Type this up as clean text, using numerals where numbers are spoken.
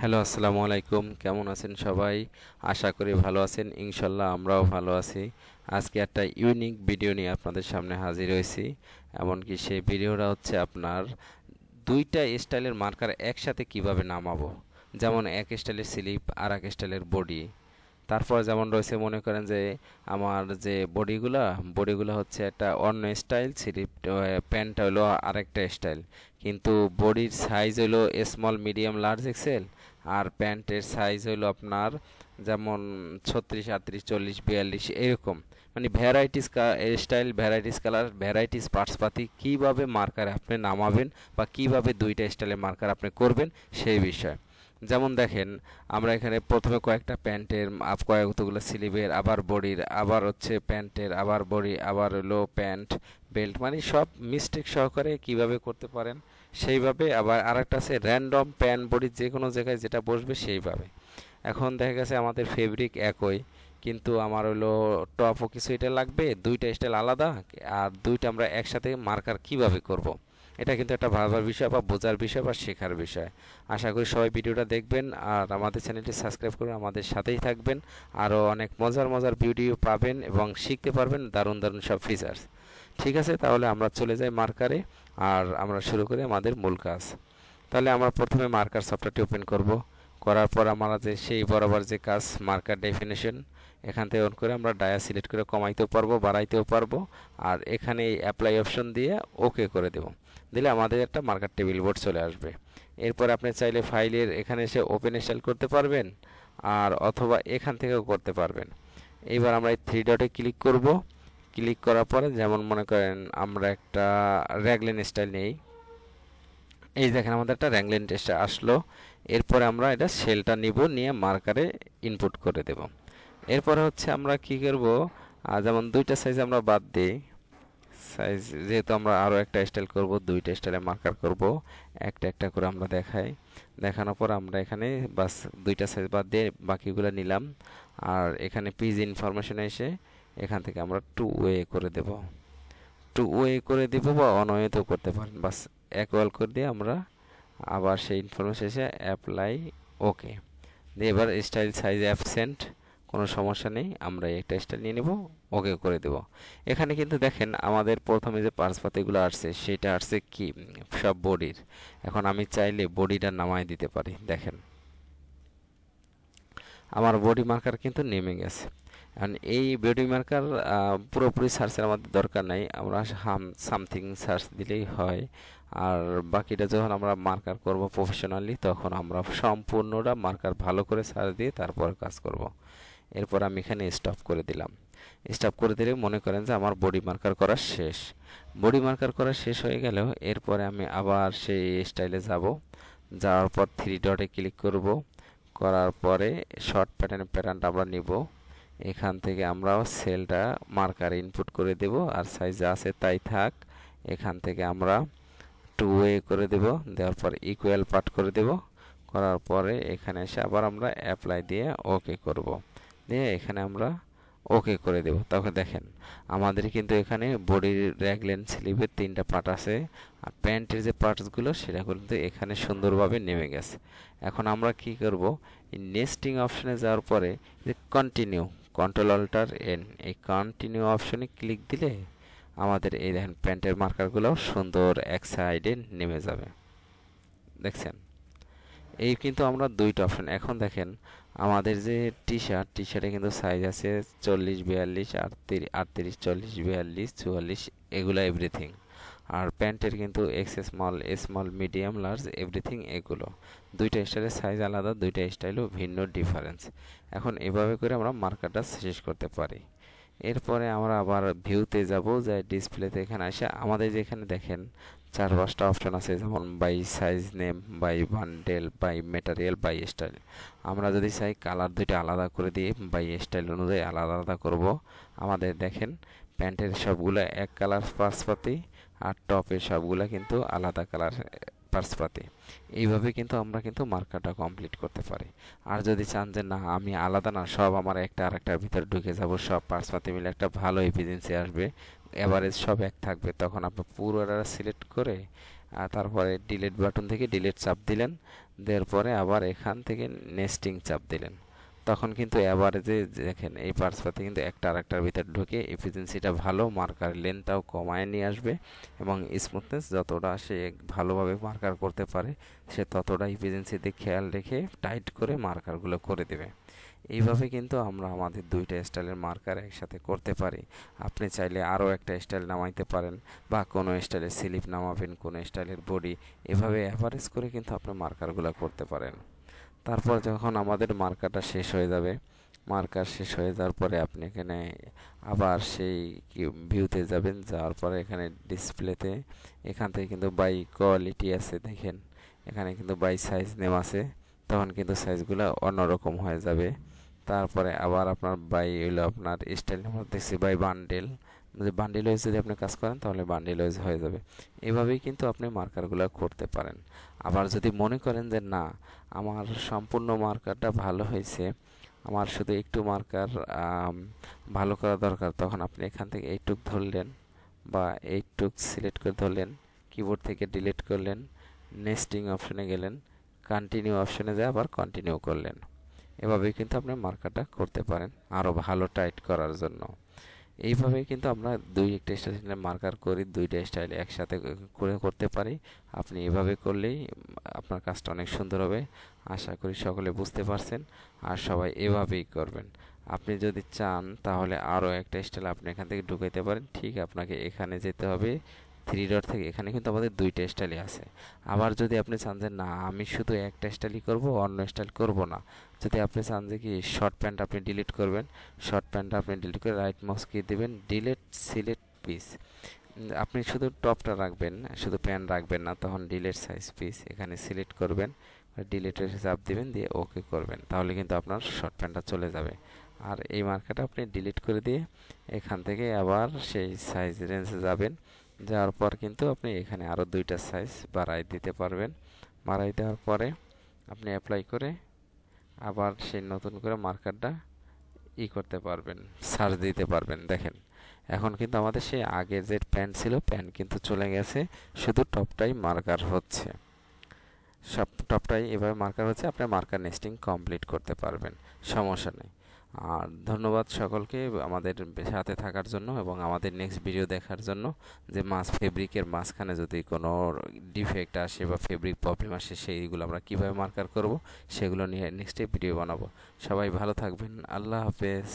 Hello, আসসালামু আলাইকুম। কেমন আছেন সবাই? আশা করি ভালো আছেন। ইনশাল্লাহ আমরাও ভালো আছি। আজকে একটা ইউনিক ভিডিও নিয়ে আপনাদের সামনে হাজির হয়েছি। এমনকি সেই ভিডিওটা হচ্ছে আপনার দুইটা স্টাইলের মার্কার একসাথে কিভাবে নামাবো। যেমন এক স্টাইলের স্লিপ আর এক স্টাইলের বডি। তারপর যেমন রয়েছে, মনে করেন যে আমার যে বডিগুলা হচ্ছে একটা অন্য স্টাইল, স্লিপ প্যান্টটা হলো আরেকটা স্টাইল, কিন্তু বডির সাইজ হলো স্মল মিডিয়াম লার্জ এক্সেল, আর প্যান্টের সাইজ হলো আপনার যেমন 36, 38, 40, 42 এরকম। মানে varieties style, varieties colour, varieties পার্টসপাতি কীভাবে মার্কার আপনি নামাবেন বা কিভাবে দুইটা স্টাইলের মার্কার আপনি করবেন সেই বিষয়। যেমন দেখেন, আমরা এখানে প্রথমে কয়েকটা প্যান্টের, কয়েকগুলো স্লিভের, আবার বডির, আবার হচ্ছে প্যান্টের, আবার বডি, আবার হলো প্যান্ট, বেল্ট, মানে সব মিস্টেক সহকারে কিভাবে করতে পারেন সেইভাবে। আবার আরেকটা আছে র্যান্ডম প্যান্ট বডি, যে কোনো জায়গায় যেটা বসবে সেইভাবে। এখন দেখা গেছে আমাদের ফেব্রিক একই, কিন্তু আমার হলো টপও কিছু এটা লাগবে, দুইটা স্টাইল আলাদা, আর দুইটা আমরা একসাথে মার্কার কিভাবে করব। এটা কিন্তু একটা ভাবার বিষয় বা বোঝার বিষয় বা শেখার বিষয়। আশা করি সবাই ভিডিওটা দেখবেন আর আমাদের চ্যানেলটি সাবস্ক্রাইব করুন, আমাদের সাথেই থাকবেন। আরও অনেক মজার মজার ভিডিও পাবেন এবং শিখতে পারবেন দারুণ দারুণ সব ফিচার্স। ঠিক আছে, তাহলে আমরা চলে যাই মার্কারে আর আমরা শুরু করি আমাদের মূল কাজ। তাহলে আমরা প্রথমে মার্কার সফটওয়্যারটি ওপেন করব। করার পর আমরা যে সেই বরাবর যে কাজ মার্কার ডেফিনেশন, এখান থেকে অন করে আমরা ডায়া সিলেক্ট করে কমাইতেও পারবো, বাড়াইতেও পারবো। আর এখানে এই অ্যাপ্লাই অপশন দিয়ে ওকে করে দেব, দিলে আমাদের একটা মার্কার টেবিল বোর্ড চলে আসবে। এরপর আপনি চাইলে ফাইলের এখানে এসে ওপেন স্টাইল করতে পারবেন, আর অথবা এখান থেকেও করতে পারবেন। এইবার আমরা এই থ্রি ডটে ক্লিক করব। ক্লিক করার পরে যেমন মনে করেন আমরা একটা র্যাগলেন স্টাইল নেই। এই দেখেন আমাদের একটা র্যাগলেন স্টাইল আসলো। এরপরে আমরা এটা সেলটা নিব, নিয়ে মার্কারে ইনপুট করে দেব। এরপরে হচ্ছে আমরা কি করব, যেমন দুইটা সাইজ আমরা বাদ দিই। সাইজ যেহেতু আমরা আরও একটা স্টাইল করব, দুইটা স্টাইলে মার্কার করব, একটা একটা করে আমরা দেখাই। দেখানোর পর আমরা এখানে বাস দুইটা সাইজ বাদ দিয়ে বাকিগুলো নিলাম। আর এখানে পিজ ইনফরমেশনে এসে এখান থেকে আমরা টু ওয়ে করে দেব। টু ওয়ে করে দিব বা অন ওয়েতেও করতে পারেন। বাস এক ওয়াল করে দিয়ে আমরা আবার সেই ইনফরমেশন এসে অ্যাপ্লাই ওকে দিয়ে এবার স্টাইল সাইজ অ্যাবসেন্ট, কোনো সমস্যা নেই, আমরা একটা স্টাইল নিয়ে নেব, ওকে করে দেব। এখানে কিন্তু দেখেন আমাদের প্রথমে যে পার্টসপাতিগুলো আসছে সেটা আসছে কি সব বডির। এখন আমি চাইলে বডিটা নামাই দিতে পারি। দেখেন আমার বডি মার্কার কিন্তু নেমে গেছে। এখন এই বডি মার্কার পুরোপুরি সার্চের আমাদের দরকার নাই, আমরা সামথিং সার্চ দিলেই হয়। আর বাকিটা যখন আমরা মার্কার করব প্রফেশনালি, তখন আমরা সম্পূর্ণটা মার্কার ভালো করে সার্চ দিয়ে তারপর কাজ করব। এরপর আমি এখানে স্টপ করে দিলাম। স্টপ করে দিলে মনে করেন যে আমার বডি মার্কার করা শেষ। বডি মার্কার করা শেষ হয়ে গেল। এরপরে আমি আবার সেই স্টাইলে যাব। যাওয়ার পর থ্রি ডটে ক্লিক করব। করার পরে শর্ট প্যাটার্নটা আমরা নিব। এখান থেকে আমরা সেলটা মার্কার ইনপুট করে দেব, আর সাইজ যা আছে তাই থাক। এখান থেকে আমরা টু ওয়ে করে দেব, দেওয়ার পর ইকুয়াল পার্ট করে দেব। করার পরে এখানে এসে আবার আমরা অ্যাপ্লাই দিয়ে ওকে করব, দিয়ে এখানে আমরা ওকে করে দেব। তখন দেখেন আমাদের কিন্তু এখানে বডির র্যাগলেন স্লিভের তিনটা পার্ট আছে, আর প্যান্টের যে পার্টসগুলো সেটা কিন্তু এখানে সুন্দরভাবে নেমে গেছে। এখন আমরা কি করব, নেস্টিং অপশনে যাওয়ার পরে যে কন্টিনিউ, কন্ট্রোল অল্টার এন, এই কন্টিনিউ অপশনে ক্লিক দিলে আমাদের এই দেখেন প্যান্টের মার্কারগুলো সুন্দর এক সাইডে নেমে যাবে। দেখছেন, এই কিন্তু আমরা দুইটা অপশন। এখন দেখেন আমাদের যে টি শার্টে কিন্তু সাইজ আছে 40, 42, 38, 40, 42, 44, এগুলো এভরিথিং। আর প্যান্টের কিন্তু x small, small, medium, large, everything এগুলো। দুইটা স্টাইলের সাইজ আলাদা, দুইটা স্টাইলও ভিন্ন ডিফারেন্স। এখন এভাবে করে আমরা মার্কারটা শেষ করতে পারি। এরপরে আমরা আবার ভিউতে যাব, যে ডিসপ্লেতে এখানে আসে আমাদের যেখানে দেখেন চার পাঁচটা অপশন আছে, যেমন by size name, by bundle, by material, by style. আমরা যদি চাই কালার দুইটা আলাদা করে দিয়ে বাই স্টাইল অনুযায়ী আলাদা আলাদা করব। আমাদের দেখেন প্যান্টের সবগুলো এক কালার পার্সপাতি, আর টপের সবগুলো কিন্তু আলাদা কালার পার্সপাতি। এইভাবে কিন্তু আমরা কিন্তু মার্কারটা কমপ্লিট করতে পারি। আর যদি চান যে না আমি আলাদা না, সব আমার একটা আরেকটার ভিতরে ঢুকে যাব, সব পার্সপাতি মিলে একটা ভালো এফিসিয়েন্সি আসবে, এভারেজ সব এক থাকবে, তখন আপনি পুরোটা সিলেক্ট করে আর তারপরে ডিলিট বাটন থেকে ডিলিট চাপ দিলেন, দেওয়ার পরে আবার এখান থেকে নেস্টিং চাপ দিলেন। তখন কিন্তু অ্যাভারেজে দেখেন এই পার্টসটাতে কিন্তু একটা আরেকটার ভিতর ঢুকে এফিসিয়েন্সিটা ভালো, মার্কার লেন্থটাও কমায় নিয়ে আসবে এবং স্মুথনেস যতটা সে ভালোভাবে মার্কার করতে পারে সে ততটা এফিসিয়েন্সিতে খেয়াল রেখে টাইট করে মার্কারগুলো করে দেবে। এইভাবে কিন্তু আমরা আমাদের দুইটা স্টাইলের মার্কার একসাথে করতে পারি। আপনি চাইলে আরও একটা স্টাইল নামাইতে পারেন, বা কোনো স্টাইলের স্লিপ নামাবেন, কোনো স্টাইলের বডি, এভাবে অ্যাভারেজ করে কিন্তু আপনি মার্কারগুলো করতে পারেন। তারপর যখন আমাদের মার্কারটা শেষ হয়ে যাবে, মার্কার শেষ হয়ে যাওয়ার পরে আপনি এখানে আবার সেই ভিউতে যাবেন, যাওয়ার পরে এখানে ডিসপ্লেতে এখান থেকে কিন্তু বাই কোয়ালিটি আছে, দেখেন এখানে কিন্তু বাই সাইজ নেম আছে, তখন কিন্তু সাইজগুলো অন্যরকম হয়ে যাবে। তারপরে আবার আপনার বাই হইলো আপনার স্টাইল নাম্বার দেখছি বাই বান্ডেল, যদি বান্ডেল ওয়াইজ যদি আপনি কাজ করেন তাহলে বান্ডেল ওয়াইজ হয়ে যাবে। এভাবেই কিন্তু আপনি মার্কারগুলো করতে পারেন। আবার যদি মনে করেন যে না, আমার সম্পূর্ণ মার্কারটা ভালো হয়েছে, আমার শুধু একটু মার্কার ভালো করা দরকার, তখন আপনি এখান থেকে এইটুক ধরলেন বা এইটুক সিলেক্ট করে ধরলেন, কিবোর্ড থেকে ডিলিট করলেন, নেস্টিং অপশনে গেলেন, কন্টিনিউ অপশনে যায় আবার কন্টিনিউ করলেন। এভাবেই কিন্তু আপনি মার্কারটা করতে পারেন আরও ভালো টাইট করার জন্য। এইভাবেই কিন্তু আমরা একটা স্টাইলের মার্কার করি, দুইটা স্টাইল একসাথে করে করতে পারি। আপনি এভাবে করলেই আপনার কাজটা অনেক সুন্দর হবে। আশা করি সকলে বুঝতে পারছেন, আর সবাই এভাবেই করবেন। আপনি যদি চান তাহলে আরও একটা স্টাইল আপনি এখান থেকে ঢুকাইতে পারেন। ঠিক আপনাকে এখানে যেতে হবে, থ্রি ডট থেকে, এখানে কিন্তু আমাদের দুইটা স্টাইলই আছে। আবার যদি আপনি চান যে না আমি শুধু একটা স্টাইলই করব, অন্য স্টাইল করব না, যদি আপনি চান যে কি শর্ট প্যান্ট আপনি ডিলিট করবেন, শর্ট প্যান্টটা আপনি ডিলিট করে রাইট মাউস কি দেবেন, ডিলিট সিলেক্ট পিস, আপনি শুধু টপটা রাখবেন, শুধু প্যান্ট রাখবেন না, তখন ডিলিট সাইজ পিস এখানে সিলেক্ট করবেন, ডিলিটের চাপ দিবেন, দিয়ে ওকে করবেন, তাহলে কিন্তু আপনার শর্ট প্যান্টটা চলে যাবে। আর এই মার্কারটা আপনি ডিলিট করে দিয়ে এখান থেকে আবার সেই সাইজ রেঞ্জে যাবেন, যাওয়ার পর কিন্তু আপনি এখানে আরও দুইটা সাইজ বাড়াই দিতে পারবেন। বাড়াই দেওয়ার পরে আপনি অ্যাপ্লাই করে আবার সেই নতুন করে মার্কারটা করতে পারবেন, সার্চ দিতে পারবেন। দেখেন এখন কিন্তু আমাদের সেই আগের যে প্যান্ট ছিল, প্যান্ট কিন্তু চলে গেছে, শুধু টপটাই মার্কার হচ্ছে, সব টপটাই এভাবে মার্কার হচ্ছে। আপনি মার্কার নেস্টিং কমপ্লিট করতে পারবেন, সমস্যা নেই। আর ধন্যবাদ সকলকে আমাদের সাথে থাকার জন্য এবং আমাদের নেক্সট ভিডিও দেখার জন্য। যে ফেব্রিকের মাঝখানে যদি কোনো ডিফেক্ট আসে বা ফেব্রিক প্রবলেম আসে, সেইগুলো আমরা কীভাবে মার্কার করব সেগুলো নিয়ে নেক্সটে ভিডিও বানাবো। সবাই ভালো থাকবেন, আল্লাহ হাফেজ।